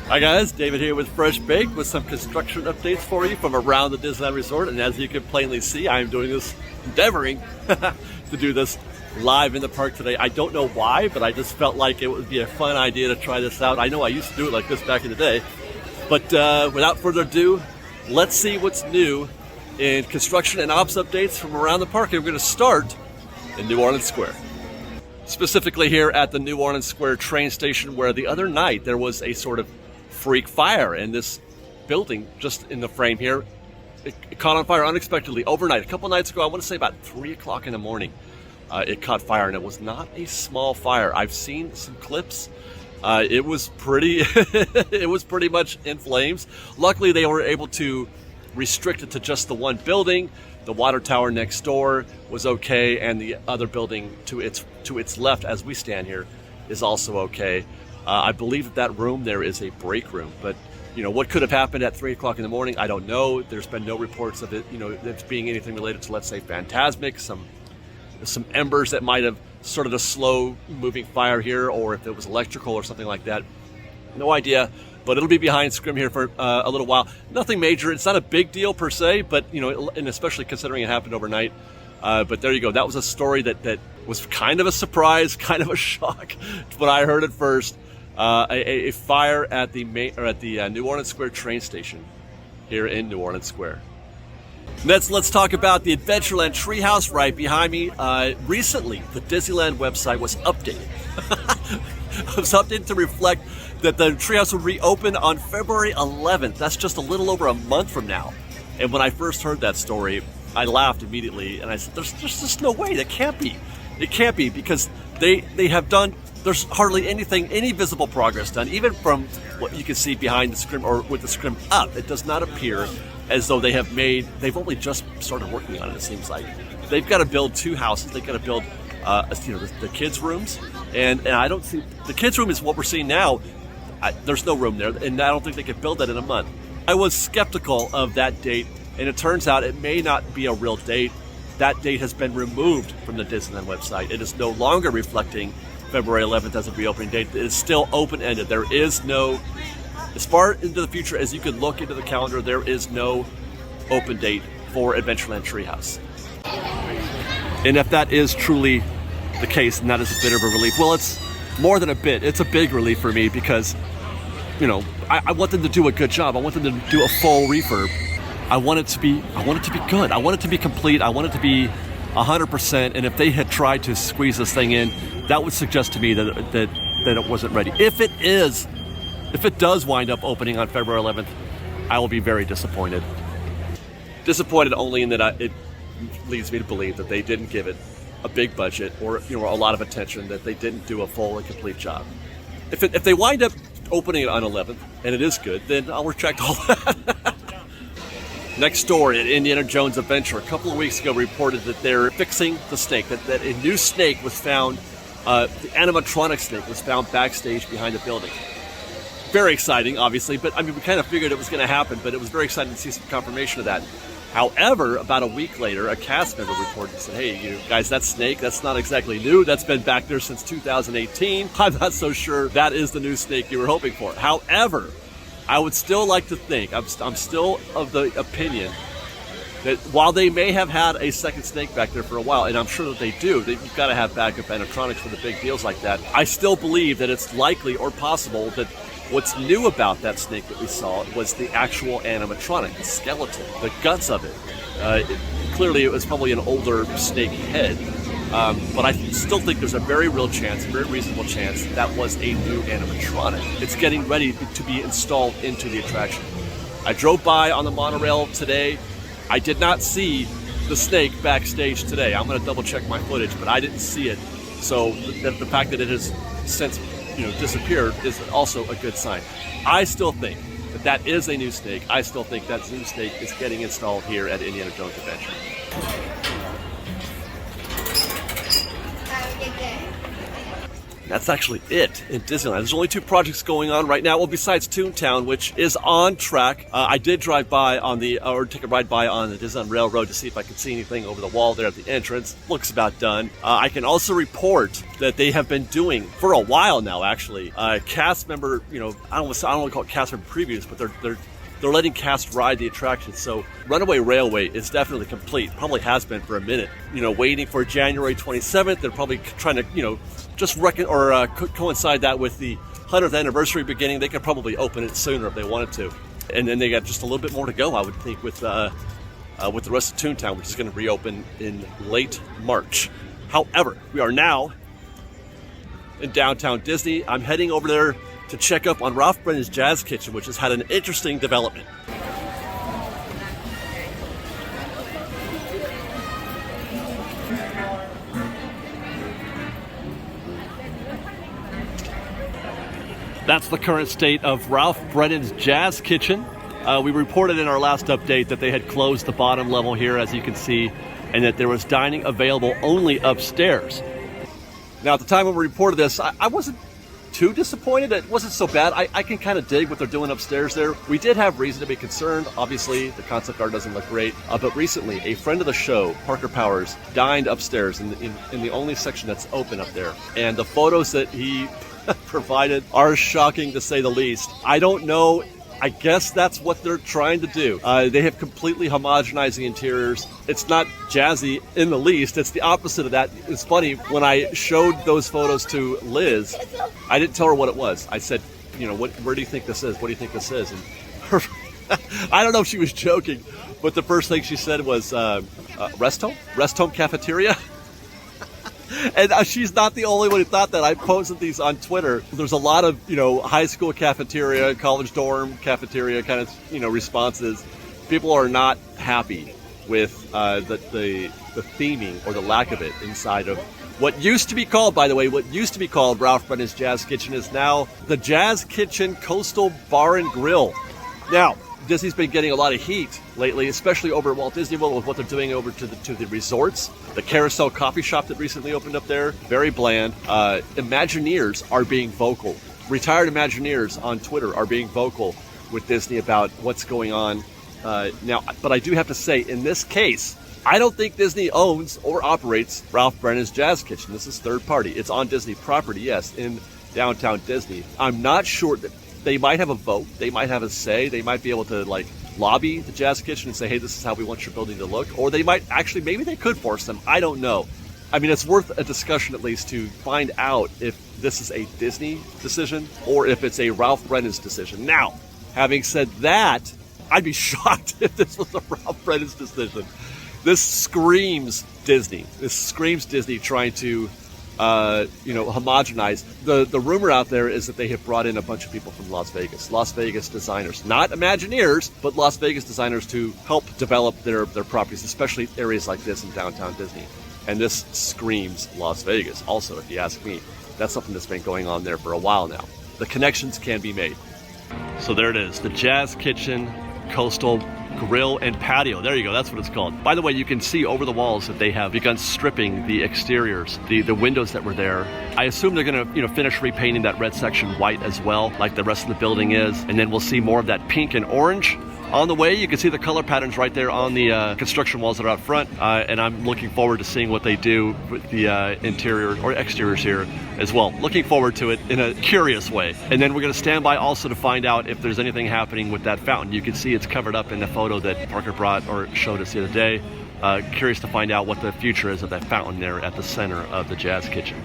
Hi guys, David here with Fresh Baked with some construction updates for you from around the Disneyland Resort. And as you can plainly see, I am doing this, endeavoring to do this live in the park today. I don't know why, but I just felt like it would be a fun idea to try this out. I know I used to do it like this back in the day. But without further ado, let's see what's new in construction and ops updates from around the park. And we're going to start in New Orleans Square. Specifically here at the New Orleans Square train station, where the other night there was a sort of freak fire in this building just in the frame here. It caught on fire unexpectedly overnight. A couple nights ago, I want to say about 3 o'clock in the morning, it caught fire, and it was not a small fire. I've seen some clips. It was pretty it was pretty much in flames. Luckily, they were able to restrict it to just the one building. The water tower next door was okay, and the other building to its left as we stand here is also okay. I believe that room there is a break room, but you know what could have happened at 3 o'clock in the morning, I don't know. There's been no reports of it, it's being anything related to, let's say, phantasmic, some embers that might have started a slow moving fire here, or if it was electrical or something like that. No idea, but it'll be behind scrim here for a little while. Nothing major. It's not a big deal per se, but and especially considering it happened overnight. But there you go. That was a story that was kind of a surprise, kind of a shock when I heard it first. A fire at the New Orleans Square train station here in New Orleans Square. Let's talk about the Adventureland Treehouse right behind me. Recently, the Disneyland website was updated. It was updated to reflect that the Treehouse will reopen on February 11th. That's just a little over a month from now. And when I first heard that story, I laughed immediately, and I said, "There's just no way. That can't be. It can't be, because they have done." There's hardly any visible progress done, even from what you can see behind the scrim or with the scrim up. It does not appear as though they've only just started working on it, it seems like. They've got to build 2 houses. They've got to build, the kids' rooms. And I don't see, the kids' room is what we're seeing now. There's no room there, and I don't think they could build that in a month. I was skeptical of that date, and it turns out it may not be a real date. That date has been removed from the Disneyland website. It is no longer reflecting February 11th as a reopening date. It is still open-ended. There is no, as far into the future as you can look into the calendar, there is no open date for Adventureland Treehouse. And if that is truly the case, and that is a bit of a relief, well, it's more than a bit. It's a big relief for me, because, I want them to do a good job. I want them to do a full refurb. I want it to be good. I want it to be complete. I want it to be 100%. And if they had tried to squeeze this thing in, that would suggest to me that it wasn't ready. If it does wind up opening on February 11th, I will be very disappointed. Disappointed only in that it leads me to believe that they didn't give it a big budget or a lot of attention, that they didn't do a full and complete job. If they wind up opening it on 11th and it is good, then I'll retract all that. Next door at Indiana Jones Adventure, a couple of weeks ago, reported that they're fixing the snake, that a new snake was found, the animatronic snake was found backstage behind the building. Very exciting, obviously, but we kind of figured it was going to happen, but it was very exciting to see some confirmation of that. However, about a week later, a cast member reported and said, "Hey, you guys, that snake, that's not exactly new. That's been back there since 2018. I'm not so sure that is the new snake you were hoping for." However, I would still like to think, I'm still of the opinion that while they may have had a second snake back there for a while, and I'm sure that they do, you've got to have backup animatronics for the big deals like that, I still believe that it's likely or possible that what's new about that snake that we saw was the actual animatronic, the skeleton, the guts of it. Clearly, it was probably an older snake head, but I still think there's a very real chance, a very reasonable chance, that was a new animatronic. It's getting ready to be installed into the attraction. I drove by on the monorail today. I did not see the snake backstage today. I'm going to double check my footage, but I didn't see it. So the fact that it has since disappeared is also a good sign. I still think that is a new snake. I still think that new snake is getting installed here at Indiana Jones Adventure. That's actually it in Disneyland. There's only 2 projects going on right now. Well, besides Toontown, which is on track. I did drive by or take a ride by on the Disneyland Railroad to see if I could see anything over the wall there at the entrance. Looks about done. I can also report that they have been doing for a while now, actually. Cast member, I don't want to call it cast member previews, but they're letting cast ride the attraction. So Runaway Railway is definitely complete. Probably has been for a minute. Waiting for January 27th. They're probably trying to, just coincide that with the 100th anniversary beginning. They could probably open it sooner if they wanted to. And then they got just a little bit more to go, I would think, with the rest of Toontown, which is going to reopen in late March. However, we are now in downtown Disney. I'm heading over there to check up on Ralph Brennans Jazz Kitchen, which has had an interesting development. That's the current state of Ralph Brennans Jazz Kitchen. We reported in our last update that they had closed the bottom level here, as you can see, and that there was dining available only upstairs. Now, at the time when we reported this, I wasn't too disappointed. It wasn't so bad. I can kind of dig what they're doing upstairs there. We did have reason to be concerned. Obviously, the concept art doesn't look great. But recently, a friend of the show, Parker Powers, dined upstairs in the only section that's open up there. And the photos that he provided are shocking, to say the least. I don't know. I guess that's what they're trying to do. They have completely homogenized the interiors. It's not jazzy in the least. It's the opposite of that. It's funny, when I showed those photos to Liz, I didn't tell her what it was. I said, where do you think this is? What do you think this is? And her, I don't know if she was joking, but the first thing she said was, rest home cafeteria. And she's not the only one who thought that. I posted these on Twitter. There's a lot of, high school cafeteria, college dorm cafeteria kind of, responses. People are not happy with the theming or the lack of it inside of what used to be called, by the way, Ralph Brennans Jazz Kitchen is now the Jazz Kitchen Coastal Bar and Grill. Now, Disney's been getting a lot of heat lately, especially over at Walt Disney World with what they're doing over to the resorts. The Carousel coffee shop that recently opened up there, very bland. Imagineers are being vocal. Retired Imagineers on Twitter are being vocal with Disney about what's going on now. But I do have to say, in this case, I don't think Disney owns or operates Ralph Brennans Jazz Kitchen. This is third party. It's on Disney property, yes, in downtown Disney. I'm not sure that they might have a vote. They might have a say. They might be able to lobby the Jazz Kitchen and say, hey, this is how we want your building to look. Or they might actually, maybe they could force them. I don't know. I mean, it's worth a discussion at least to find out if this is a Disney decision or if it's a Ralph Brennans decision. Now, having said that, I'd be shocked if this was a Ralph Brennans decision. This screams Disney. This screams Disney trying to homogenize. The rumor out there is that they have brought in a bunch of people from Las Vegas designers, not Imagineers, but Las Vegas designers to help develop their properties, especially areas like this in downtown Disney. And this screams Las Vegas also, if you ask me. That's something that's been going on there for a while now. The connections can be made. So there it is, the Jazz Kitchen Coastal Grill and Patio. There you go, that's what it's called. By the way, you can see over the walls that they have begun stripping the exteriors, the windows that were there. I assume they're gonna finish repainting that red section white as well, like the rest of the building is, and then we'll see more of that pink and orange on the way. You can see the color patterns right there on the construction walls that are out front, and I'm looking forward to seeing what they do with the interior or exteriors here as well. Looking forward to it in a curious way. And then we're going to stand by also to find out if there's anything happening with that fountain. You can see it's covered up in the photo that Parker brought or showed us the other day. Curious to find out what the future is of that fountain there at the center of the Jazz Kitchen.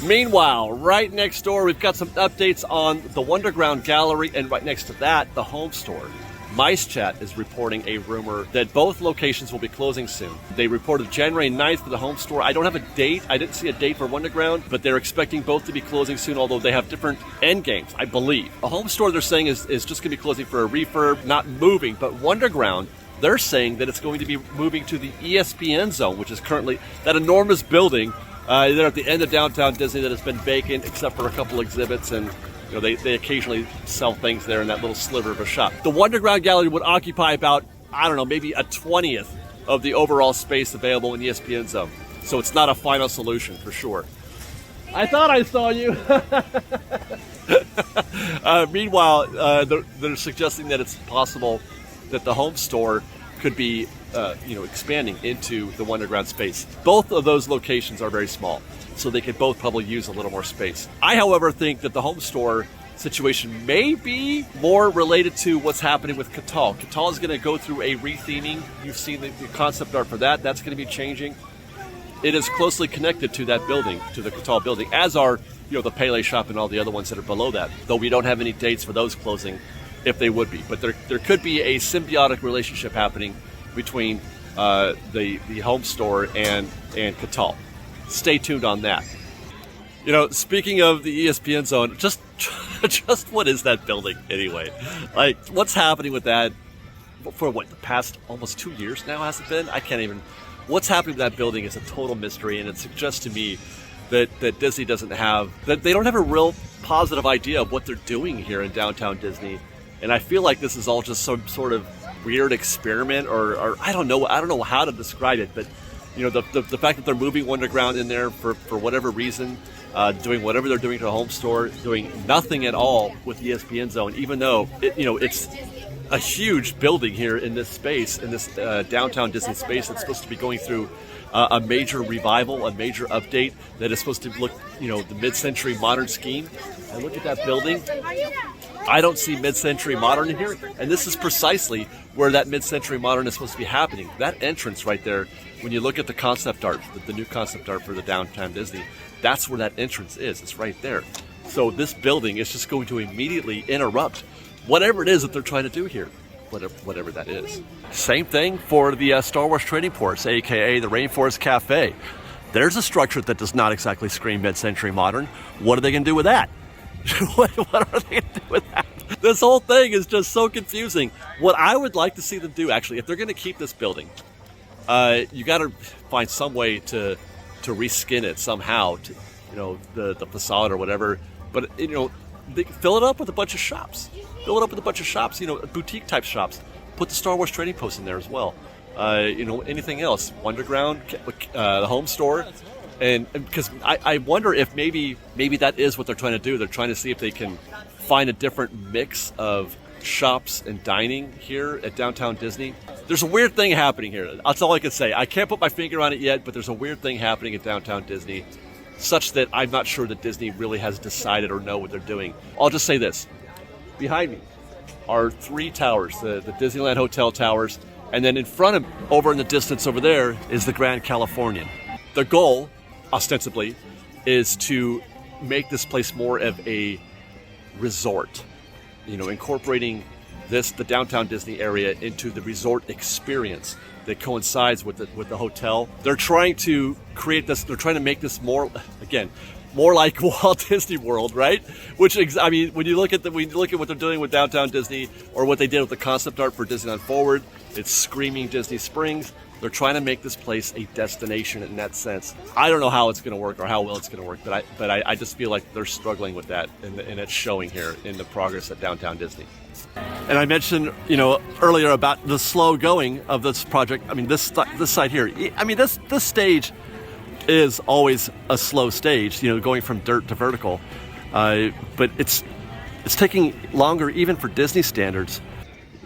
Meanwhile, right next door, we've got some updates on the Wonderground Gallery, and right next to that, the home store. Mice Chat is reporting a rumor that both locations will be closing soon. They reported January 9th for the home store. I don't have a date. I didn't see a date for Wonderground, but they're expecting both to be closing soon, although they have different end games, I believe. A home store, they're saying, is just going to be closing for a refurb, not moving, but Wonderground, they're saying that it's going to be moving to the ESPN zone, which is currently that enormous building there at the end of downtown Disney that has been vacant except for a couple exhibits, and they occasionally sell things there in that little sliver of a shop. The Wonderground Gallery would occupy about, maybe a 20th of the overall space available in the ESPN zone. So it's not a final solution for sure. I thought I saw you. Meanwhile, they're suggesting that it's possible that the home store could be, expanding into the Wonderground space. Both of those locations are very small, so they could both probably use a little more space. I, however, think that the home store situation may be more related to what's happening with Catal. Catal is going to go through a retheming. You've seen the concept art for that. That's going to be changing. It is closely connected to that building, to the Catal building, as are the Pele shop and all the other ones that are below that. Though we don't have any dates for those closing, if they would be. But there could be a symbiotic relationship happening between the home store and Catal. Stay tuned on that. Speaking of the ESPN zone, just what is that building anyway? Like, what's happening with that for the past almost 2 years now, has it been? I can't even. What's happening with that building is a total mystery, and it suggests to me that Disney doesn't have, that they don't have a real positive idea of what they're doing here in downtown Disney. And I feel like this is all just some sort of weird experiment, or I don't know how to describe it, but the fact that they're moving Wonderground in there for whatever reason, doing whatever they're doing to the home store, doing nothing at all with the ESPN zone, even though it's a huge building here in this space, in this downtown Disney space that's supposed to be going through a major revival, a major update that is supposed to look, the mid-century modern scheme. And look at that building. I don't see mid-century modern in here, and this is precisely where that mid-century modern is supposed to be happening. That entrance right there, when you look at the concept art, the new concept art for the downtown Disney, that's where that entrance is. It's right there. So this building is just going to immediately interrupt whatever it is that they're trying to do here, whatever that is. Same thing for the Star Wars trading ports, aka the Rainforest Cafe. There's a structure that does not exactly scream mid-century modern. What are they going to do with that? what are they going to do with that? This whole thing is just so confusing. What I would like to see them do, actually, if they're going to keep this building, you got to find some way to reskin it somehow, to the facade or whatever. But they fill it up with a bunch of shops. Boutique type shops. Put the Star Wars trading post in there as well. Anything else? Wonderground, the home store. And because I wonder if maybe that is what they're trying to do. They're trying to see if they can find a different mix of shops and dining here at downtown Disney. There's a weird thing happening here. That's all I can say. I can't put my finger on it yet, but there's a weird thing happening at downtown Disney, such that I'm not sure that Disney really has decided or know what they're doing. I'll just say this. Behind me are 3 towers, the Disneyland Hotel towers, and then in front of, over in the distance over there, is the Grand Californian. The goal, ostensibly, is to make this place more of a resort, incorporating the downtown Disney area into the resort experience that coincides with the hotel. They're trying to create this. They're trying to make this more like Walt Disney World, right? Which, when you look at what they're doing with downtown Disney, or what they did with the concept art for Disneyland Forward, it's screaming Disney Springs. They're trying to make this place a destination in that sense. I don't know how it's going to work or how well it's going to work, but I just feel like they're struggling with that, and it's showing here in the progress at downtown Disney. And I mentioned, earlier about the slow going of this project. This site here. This stage is always a slow stage, going from dirt to vertical. But it's taking longer even for Disney standards.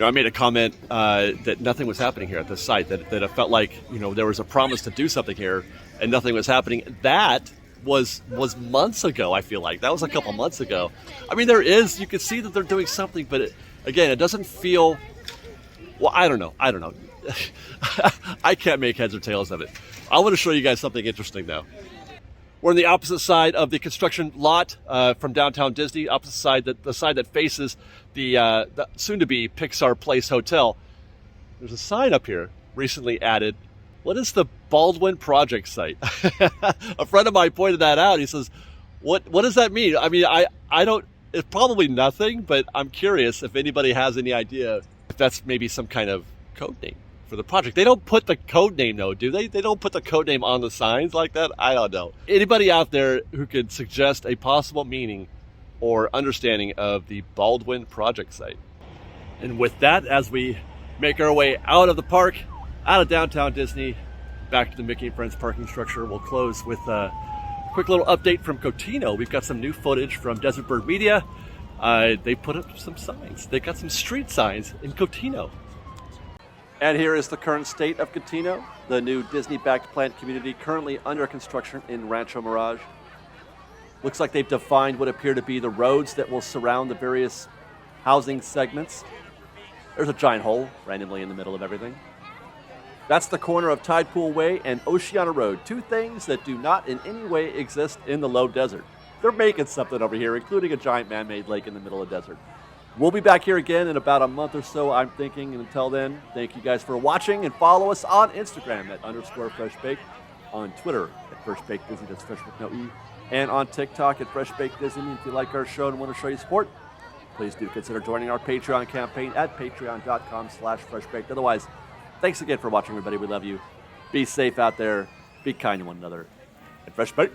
I made a comment that nothing was happening here at this site, that it felt like, there was a promise to do something here and nothing was happening. That was months ago, I feel like. That was a couple months ago. You can see that they're doing something, but it doesn't feel, well, I don't know. I can't make heads or tails of it. I want to show you guys something interesting, though. We're on the opposite side of the construction lot from downtown Disney, opposite side, the side that faces the soon-to-be Pixar Place Hotel. There's a sign up here, recently added. What is the Baldwin Project site? A friend of mine pointed that out. He says, what does that mean? I don't, it's probably nothing, but I'm curious if anybody has any idea if that's maybe some kind of code name for the project. They don't put the code name, though, do they? They don't put the code name on the signs like that? I don't know. Anybody out there who could suggest a possible meaning or understanding of the Baldwin Project site? And with that, as we make our way out of the park, out of downtown Disney, back to the Mickey and Friends parking structure, we'll close with Quick little update from Catino. We've got some new footage from Desert Bird Media. They put up some signs. They got some street signs in Catino. And here is the current state of Catino, the new Disney-backed plant community currently under construction in Rancho Mirage. Looks like they've defined what appear to be the roads that will surround the various housing segments. There's a giant hole randomly in the middle of everything. That's the corner of Tide Pool Way and Oceana Road, two things that do not in any way exist in the low desert. They're making something over here, including a giant man-made lake in the middle of the desert. We'll be back here again in about a month or so, I'm thinking. And until then, thank you guys for watching, and follow us on Instagram at _FreshBaked, on Twitter at FreshBakedDisney, that's Fresh with no E, and on TikTok at FreshBakedDisney. If you like our show and want to show you support, please do consider joining our Patreon campaign at patreon.com/freshbaked. Otherwise, thanks again for watching, everybody. We love you. Be safe out there. Be kind to one another. And Fresh Baked.